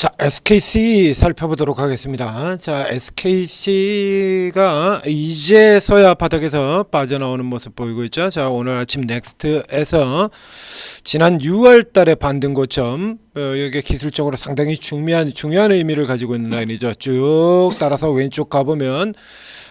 자, SKC 살펴보도록 하겠습니다. 자, SKC가 이제서야 바닥에서 빠져나오는 모습 보이고 있죠. 자, 오늘 아침 넥스트에서 지난 6월 달에 반등 고점, 여기 기술적으로 상당히 중요한 의미를 가지고 있는 라인이죠. 쭉 따라서 왼쪽 가보면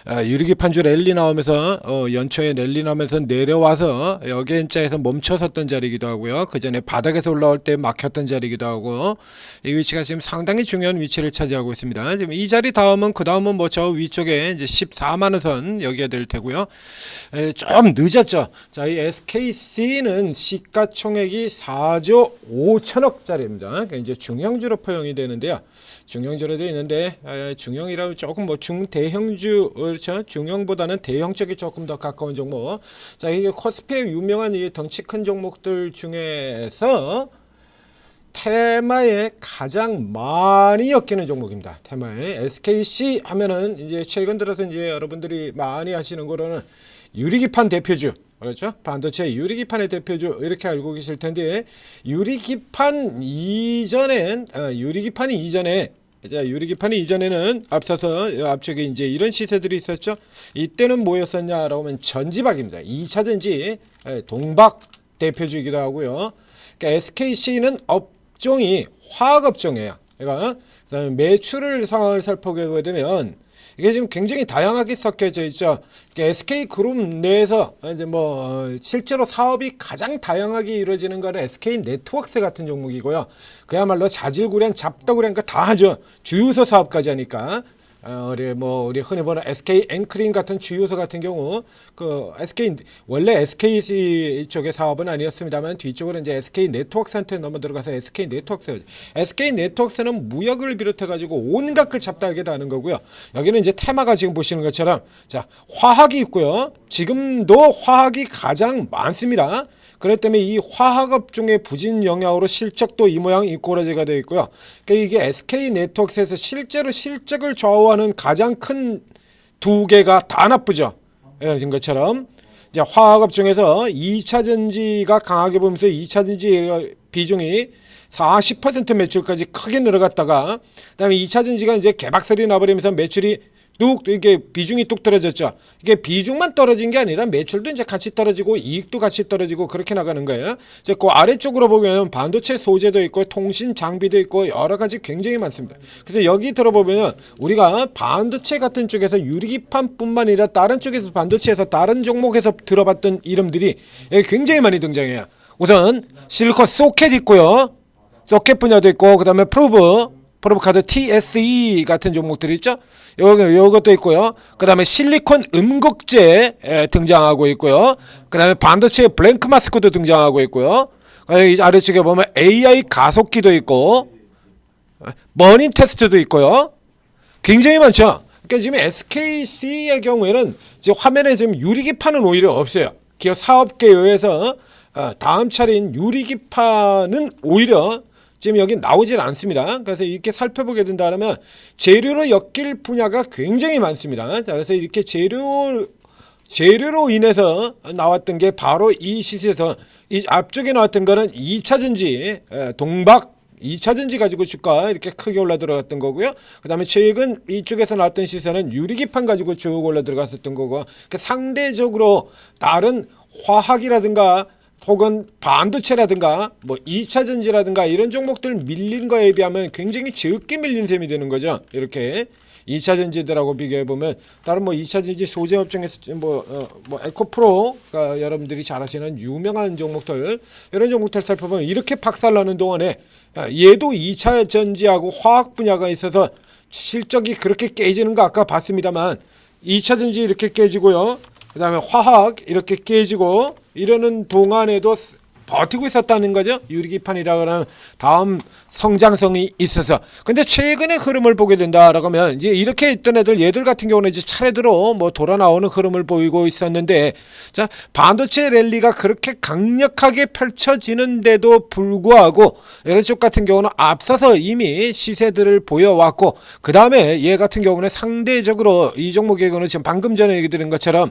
유리기판주 랠리 나오면서 연초에 랠리 나오면서 내려와서 여기 N자에서 멈춰섰던 자리이기도 하고요. 그 전에 바닥에서 올라올 때 막혔던 자리이기도 하고, 이 위치가 지금 상당히 중요한 위치를 차지하고 있습니다. 지금 이 자리 다음은 그 다음은 뭐 저 위쪽에 이제 14만원선 여기가 될 테고요. 좀 늦었죠. 자, 이 SKC는 시가총액이 4조 5천억짜리입니다. 그러니까 이제 중형주로 포용이 되는데요. 중형주로 되어 있는데, 중형이라면 조금 뭐 중대형주, 그렇죠? 중형보다는 대형 쪽이 조금 더 가까운 종목. 자, 이게 코스피의 유명한 이 덩치 큰 종목들 중에서 테마에 가장 많이 엮이는 종목입니다. 테마에 SKC 하면은 이제 최근 들어서 이제 여러분들이 많이 하시는 거로는 유리기판 대표주, 그렇죠? 반도체 유리기판의 대표주 이렇게 알고 계실 텐데, 유리기판 이전엔 유리기판이 이전에는 앞서서 앞쪽에 이제 이런 시세들이 있었죠. 이때는 뭐였었냐라고 하면 전지박입니다. 2차 전지 동박 대표주이기도 하고요. 그러니까 SKC는 업종이 화학업종이에요. 그러니까 매출을 상황을 살펴보게 되면 이게 지금 굉장히 다양하게 섞여져 있죠. 그러니까 SK그룹 내에서 이제 뭐 실제로 사업이 가장 다양하게 이루어지는 거는 SK네트워크스 같은 종목이고요. 그야말로 자질구레한 잡다구레한 거 다 하죠. 주유소 사업까지 하니까. 우리 흔히 보는 SK 앵크림 같은 주유소 같은 경우, 원래 SKC 쪽의 사업은 아니었습니다만, 뒤쪽으로 이제 SK 네트워크스한테 넘어 들어가서 SK 네트워크스는 무역을 비롯해가지고 온갖 걸 잡다하게 다는 거고요. 여기는 이제 테마가 지금 보시는 것처럼, 자, 화학이 있고요. 지금도 화학이 가장 많습니다. 그렇기 때문에 이 화학업종의 부진 영향으로 실적도 이 모양 이 꼬라지가 되어 있고요. 그러니까 이게 SK 네트워크스에서 실제로 실적을 좌우하는 가장 큰 두 개가 다 나쁘죠. 지금 것처럼 이제 화학업종에서 2차 전지가 강하게 보면서 2차 전지 비중이 40% 매출까지 크게 늘어갔다가, 그다음에 2차 전지가 이제 개박살이 나버리면서 매출이 이게 비중이 뚝 떨어졌죠. 이게 비중만 떨어진 게 아니라 매출도 이제 같이 떨어지고 이익도 같이 떨어지고 그렇게 나가는 거예요. 이제 그 아래쪽으로 보면 반도체 소재도 있고 통신 장비도 있고 여러 가지 굉장히 많습니다. 그래서 여기 들어보면 우리가 반도체 같은 쪽에서 유리기판뿐만 아니라 다른 쪽에서 반도체에서 다른 종목에서 들어봤던 이름들이 굉장히 많이 등장해요. 우선 실리콘 소켓 있고요. 소켓 분야도 있고, 그 다음에 프로브 카드 TSE 같은 종목들이 있죠. 요것도 있고요. 그 다음에 실리콘 음극재 등장하고 있고요. 그 다음에 반도체 블랭크 마스크도 등장하고 있고요. 이 아래쪽에 보면 AI 가속기도 있고, 머닝 테스트도 있고요. 굉장히 많죠. 그러니까 지금 SKC의 경우에는 이제 화면에 지금 유리기판은 오히려 없어요. 기업 사업계에서 다음 차례인 유리기판은 오히려 지금 여기 나오질 않습니다. 그래서 이렇게 살펴보게 된다면 재료로 엮일 분야가 굉장히 많습니다. 자, 그래서 이렇게 재료로 인해서 나왔던 게 바로 이 시세에서 이 앞쪽에 나왔던 거는 2차 전지 동박 2차 전지 가지고 주가 이렇게 크게 올라 들어갔던 거고요. 그 다음에 최근 이쪽에서 나왔던 시세는 유리기판 가지고 쭉 올라 들어갔었던 거고, 그러니까 상대적으로 다른 화학이라든가 혹은 반도체라든가 뭐 2차 전지라든가 이런 종목들 밀린 거에 비하면 굉장히 적게 밀린 셈이 되는 거죠. 이렇게 2차 전지들하고 비교해 보면 다른 뭐 2차 전지 소재 업종에서 뭐 에코프로가 여러분들이 잘 아시는 유명한 종목들, 이런 종목들 살펴보면 이렇게 박살나는 동안에 얘도 2차 전지하고 화학 분야가 있어서 실적이 그렇게 깨지는 거 아까 봤습니다만, 2차 전지 이렇게 깨지고요. 그 다음에 화학 이렇게 깨지고 이러는 동안에도 버티고 있었다는 거죠. 유리기판이라고 하면 다음 성장성이 있어서. 근데 최근의 흐름을 보게 된다라고 하면 이제 이렇게 있던 얘들 같은 경우는 이제 차례대로 뭐 돌아 나오는 흐름을 보이고 있었는데, 자, 반도체 랠리가 그렇게 강력하게 펼쳐지는데도 불구하고 이런 쪽 같은 경우는 앞서서 이미 시세들을 보여왔고, 그 다음에 얘 같은 경우는 상대적으로 이 종목의 경우는 지금 방금 전에 얘기 드린 것처럼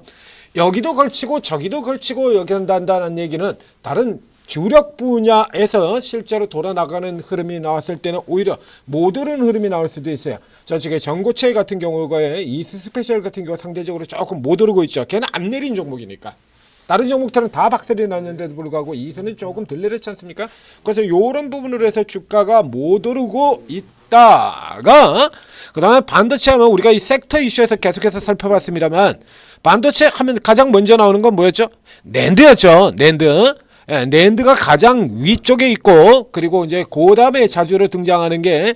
여기도 걸치고 저기도 걸치고 여기 한다는 얘기는 다른 주력 분야에서 실제로 돌아나가는 흐름이 나왔을 때는 오히려 못 오른 흐름이 나올 수도 있어요. 저쪽에 전고체 같은 경우에 이스 스페셜 같은 경우 상대적으로 조금 못 오르고 있죠. 걔는 안 내린 종목이니까. 다른 종목들은 다 박살이 났는데도 불구하고 이선은 조금 덜 내렸지 않습니까? 그래서 이런 부분으로 해서 주가가 못 오르고 있다가 그 다음에 반도체 하면 우리가 이 섹터 이슈에서 계속해서 살펴봤습니다만 반도체 하면 가장 먼저 나오는 건 뭐였죠? 낸드였죠. 낸드. 예, 낸드가 가장 위쪽에 있고 그리고 이제 그 다음에 자주로 등장하는 게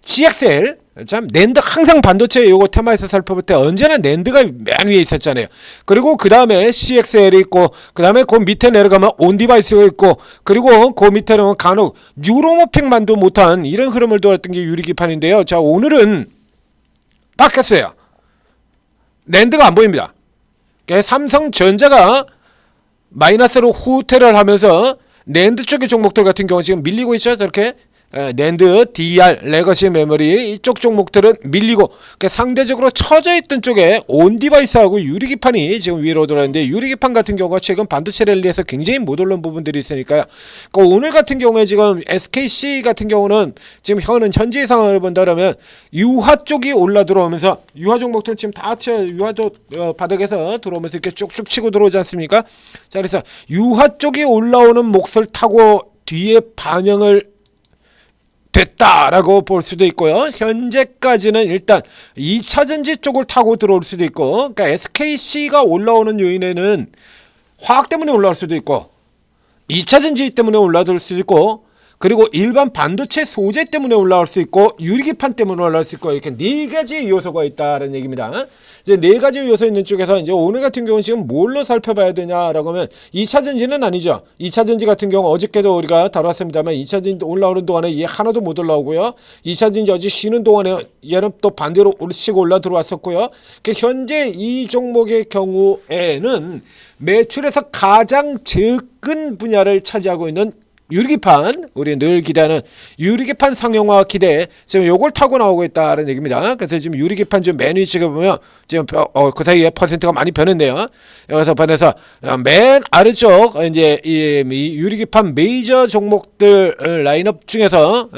CXL. 참 낸드 항상 반도체 요거 테마에서 살펴볼 때 언제나 낸드가 맨 위에 있었잖아요. 그리고 그 다음에 CXL이 있고 그 다음에 그 밑에 내려가면 온디바이스가 있고 그리고 그 밑에는 간혹 뉴로모픽만도 못한 이런 흐름을 도왔던 게 유리기판인데요. 자, 오늘은 바뀌었어요. 낸드가 안 보입니다. 삼성전자가 마이너스로 후퇴를 하면서 낸드 쪽의 종목들 같은 경우 지금 밀리고 있죠. 저렇게 낸드, DR, 레거시 메모리 이쪽 종목들은 밀리고 상대적으로 처져 있던 쪽에 온디바이스하고 유리기판이 지금 위로 돌아왔는데 유리기판 같은 경우가 최근 반도체 랠리에서 굉장히 못 오른 부분들이 있으니까요. 오늘 같은 경우에 지금 SKC 같은 경우는 지금 현재 상황을 본다면 유화 쪽이 올라 들어오면서 유화 종목들 지금 다 유화도 바닥에서 들어오면서 이렇게 쭉쭉 치고 들어오지 않습니까? 자, 그래서 유화 쪽이 올라오는 몫을 타고 뒤에 반영을 됐다라고 볼 수도 있고요. 현재까지는 일단 2차전지 쪽을 타고 들어올 수도 있고, 그러니까 SKC가 올라오는 요인에는 화학 때문에 올라올 수도 있고 2차전지 때문에 올라올 수도 있고 그리고 일반 반도체 소재 때문에 올라올 수 있고 유리기판 때문에 올라올 수 있고 이렇게 네 가지 요소가 있다는 얘기입니다. 이제 네 가지 요소 있는 쪽에서 이제 오늘 같은 경우는 지금 뭘로 살펴봐야 되냐라고 하면 2차전지는 아니죠. 2차전지 같은 경우 어저께도 우리가 다뤘습니다만 2차전지 올라오는 동안에 얘 하나도 못 올라오고요. 2차전지 어제 쉬는 동안에 얘는 또 반대로 치고 올라 들어왔었고요. 현재 이 종목의 경우에는 매출에서 가장 적은 분야를 차지하고 있는 유리기판, 우리 늘 기대하는 유리기판 상용화 기대 지금 요걸 타고 나오고 있다는 얘기입니다. 그래서 지금 유리기판 좀 맨 위쪽에 보면 지금 그 사이에 퍼센트가 많이 변했네요. 여기서 변해서 맨 아래쪽 이제 이 유리기판 메이저 종목들 라인업 중에서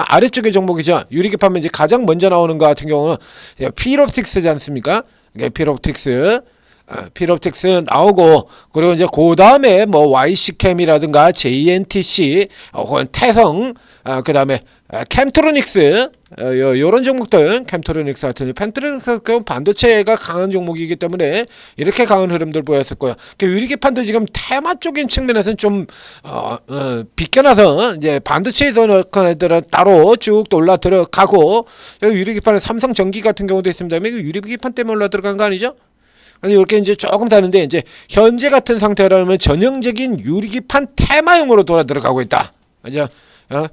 아래쪽의 종목이죠. 유리기판은 이제 가장 먼저 나오는 것 같은 경우는 필옵틱스지 않습니까? 필옵틱스. 필옵틱스 나오고 그리고 이제 그 다음에 뭐 YC캠이라든가 JNTC 혹은 태성 그 다음에 캠트로닉스 요런 종목들 캠트로닉스 같은 펜트로닉스 반도체가 강한 종목이기 때문에 이렇게 강한 흐름들 보였었고요. 유리기판도 지금 테마 쪽인 측면에서는 좀 비껴나서 이제 반도체에서 넣은 애들은 따로 쭉 올라 들어가고 유리기판은 삼성전기 같은 경우도 있습니다. 이거 유리기판 때문에 올라 들어간 거 아니죠? 이렇게 이제 조금 다른데 이제 현재 같은 상태라면 전형적인 유리기판 테마용으로 돌아 들어가고 있다. 그죠?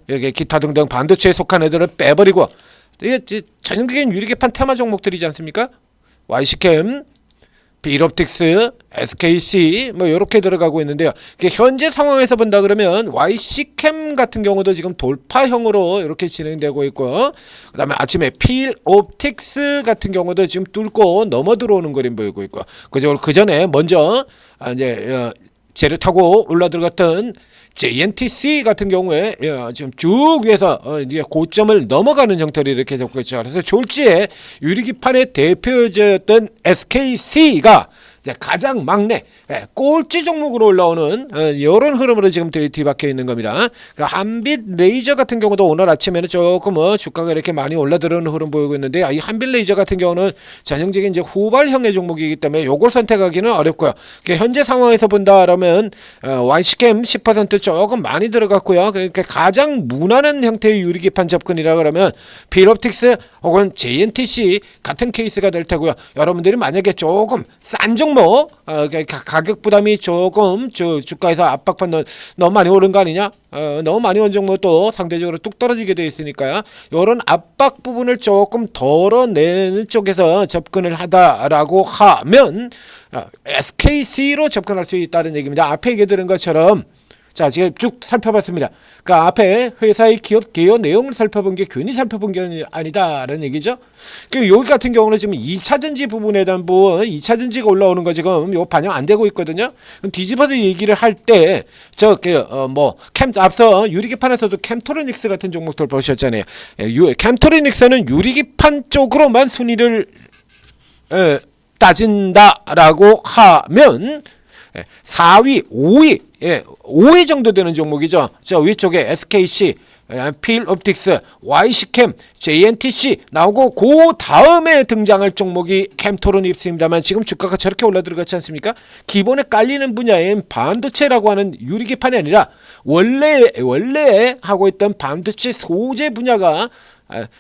여기 기타 등등 반도체에 속한 애들을 빼버리고 이게 전형적인 유리기판 테마 종목들이지 않습니까? YC캠, 필옵틱스, SKC 뭐 이렇게 들어가고 있는데요. 현재 상황에서 본다 그러면 YC캠 같은 경우도 지금 돌파형으로 이렇게 진행되고 있고 그다음에 아침에 필옵틱스 같은 경우도 지금 뚫고 넘어 들어오는 그림 보이고 있고 그 전에 먼저 이제 재료 타고 올라 들어갔던 JNTC 같은 경우에 지금 쭉 위에서 이제 고점을 넘어가는 형태로 이렇게 잡고 있죠. 그래서 졸지에 유리기판의 대표였던 SKC가 이제 가장 막내 꼴찌 종목으로 올라오는 이런 흐름으로 지금 뒤바뀌어 있는 겁니다. 한빛 레이저 같은 경우도 오늘 아침에는 조금 주가가 이렇게 많이 올라들어오는 흐름 보이고 있는데 이 한빛 레이저 같은 경우는 전형적인 이제 후발형의 종목이기 때문에 요걸 선택하기는 어렵고요. 현재 상황에서 본다라면 YC캠 10% 조금 많이 들어갔고요. 그러니까 가장 무난한 형태의 유리기판 접근이라 그러면 필옵틱스 혹은 JNTC 같은 케이스가 될 테고요. 여러분들이 만약에 조금 싼 종목 가격 부담이 조금 주가에서 압박받는 너무 많이 오른 거 아니냐? 너무 많이 온 종목도 상대적으로 뚝 떨어지게 되어 있으니까요. 이런 압박 부분을 조금 덜어내는 쪽에서 접근을 하다라고 하면 SKC로 접근할 수 있다는 얘기입니다. 앞에 얘기 들은 것처럼 자, 지금 쭉 살펴봤습니다. 그 앞에 회사의 기업 개요 내용을 살펴본 게 괜히 살펴본 게 아니다라는 얘기죠. 그 여기 같은 경우는 지금 2차전지 부분에 대한 부분, 2차전지가 올라오는 거 지금 요 반영 안 되고 있거든요. 그럼 뒤집어서 얘기를 할 때 앞서 유리기판에서도 캠토로닉스 같은 종목들 보셨잖아요. 캠토로닉스는 유리기판 쪽으로만 순위를 따진다라고 하면 4위, 5위, 5위 정도 되는 종목이죠. 저 위쪽에 SKC, 필옵틱스, YC캠, JNTC 나오고 그 다음에 등장할 종목이 캠토로닉스입니다만 지금 주가가 저렇게 올라들어갔지 않습니까? 기본에 깔리는 분야인 반도체라고 하는 유리기판이 아니라 원래 하고 있던 반도체 소재 분야가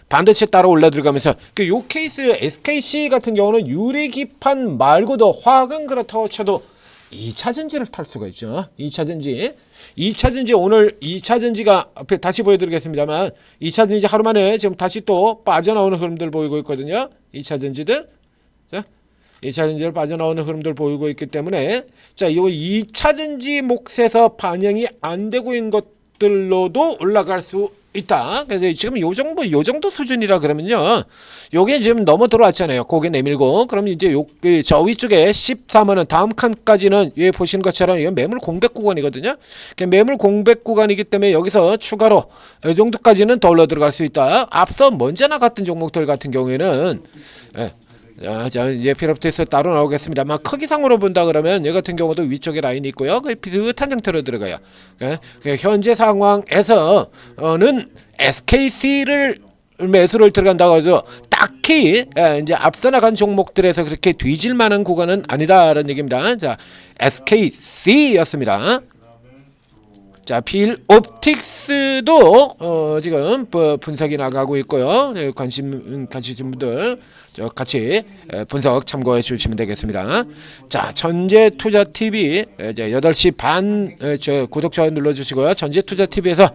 반도체 따라 올라 들어가면서 요 케이스 SKC 같은 경우는 유리기판 말고도 화학은 그렇다고 쳐도 2차전지를 탈 수가 있죠. 2차전지 오늘 2차전지가 앞에 다시 보여드리겠습니다만 2차전지 하루 만에 지금 다시 또 빠져나오는 흐름들 보이고 있거든요. 2차전지들. 자, 2차전지를 빠져나오는 흐름들 보이고 있기 때문에 자, 이 2차전지 몫에서 반영이 안 되고 있는 것들로도 올라갈 수 있다. 그래서 지금 요 정도 수준이라 그러면요. 요게 지금 넘어 들어왔잖아요. 고개 내밀고. 그럼 이제 저 위쪽에 14만원 다음 칸까지는 예, 보시는 것처럼 이건 매물 공백 구간이거든요. 매물 공백 구간이기 때문에 여기서 추가로 이 정도까지는 더 올라 들어갈 수 있다. 앞서 먼저 나갔던 종목들 같은 경우에는 이제 필옵틱스 따로 나오겠습니다. 크기상으로 본다 그러면 얘 같은 경우도 위쪽에 라인이 있고요. 그 비슷한 형태로 들어가요. 현재 상황에서는 SKC를 매수를 들어간다고 해서 딱히 이제 앞서 나간 종목들에서 그렇게 뒤질 만한 구간은 아니다라는 얘기입니다. 자, SKC였습니다. 자, 필옵틱스도 지금 분석이 나가고 있고요. 관심 가지신 분들 같이 분석 참고해 주시면 되겠습니다. 자, 전재투자TV 이제 8시 반 구독 좋아요 눌러주시고요. 전재투자TV에서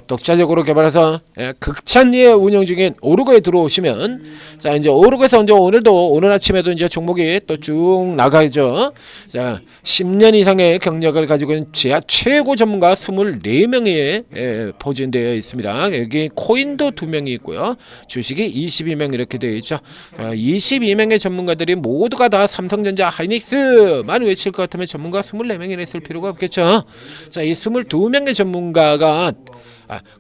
독자적으로 개발해서 극찬리에 운영 중인 오르고에 들어오시면 자, 이제 오르고에서 이제 오늘 아침에도 이제 종목이 또 쭉 나가죠. 자, 10년 이상의 경력을 가지고 있는 지하 최고 전문가 24명이 포진되어 있습니다. 여기 코인도 2명이 있고요. 주식이 22명 이렇게 되어 있죠. 22명의 전문가들이 모두가 다 삼성전자 하이닉스만 외칠 것 같으면 전문가 24명이나 있을 필요가 없겠죠. 자, 이 22명의 전문가가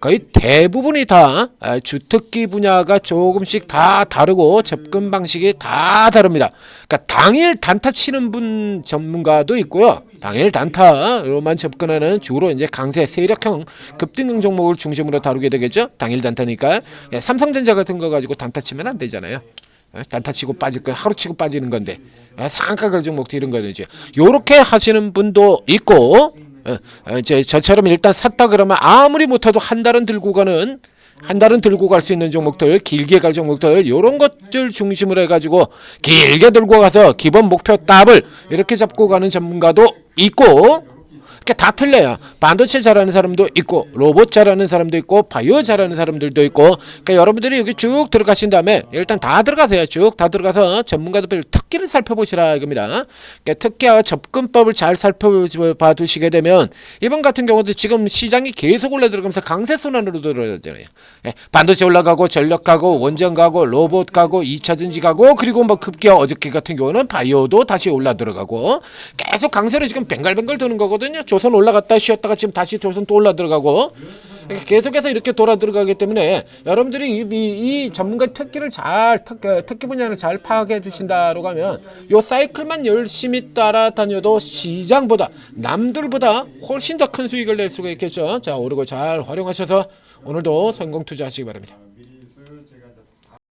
거의 대부분이 다 주특기 분야가 조금씩 다 다르고 접근 방식이 다 다릅니다. 그러니까 당일 단타 치는 분 전문가도 있고요. 당일 단타로만 접근하는 주로 이제 강세 세력형 급등형 종목을 중심으로 다루게 되겠죠. 당일 단타니까 삼성전자 같은 거 가지고 단타 치면 안 되잖아요. 단타 치고 빠질 거 하루 치고 빠지는 건데 상가 걸 종목 이런 거는 이제 요렇게 하시는 분도 있고 저처럼 일단 샀다 그러면 아무리 못해도 한 달은 들고 갈 수 있는 종목들, 길게 갈 종목들 요런 것들 중심으로 해가지고 길게 들고 가서 기본 목표 답을 이렇게 잡고 가는 전문가도 있고 다 틀려요. 반도체 잘하는 사람도 있고 로봇 잘하는 사람도 있고 바이오 잘하는 사람들도 있고 여러분들이 여기 쭉 들어가신 다음에 일단 다 들어가세요. 쭉 다 들어가서 전문가들 특기를 살펴보시라 이겁니다. 특기와 접근법을 잘 살펴봐 두시게 되면 이번 같은 경우도 지금 시장이 계속 올라 들어가면서 강세 순환으로 들어가잖아요. 반도체 올라가고 전력 가고 원전 가고 로봇 가고 2차전지 가고 그리고 급기야 어저께 같은 경우는 바이오도 다시 올라 들어가고 계속 강세로 지금 뱅갈뱅갈 도는 거거든요. 조선 올라갔다 쉬었다가 지금 다시 조선 또 올라 들어가고 계속해서 이렇게 돌아 들어가기 때문에 여러분들이 이 전문가 특기 분야를 잘 파악해 주신다고 하면 요 사이클만 열심히 따라다녀도 시장보다 남들보다 훨씬 더 큰 수익을 낼 수가 있겠죠. 자, 오르고 잘 활용하셔서 오늘도 성공 투자하시기 바랍니다.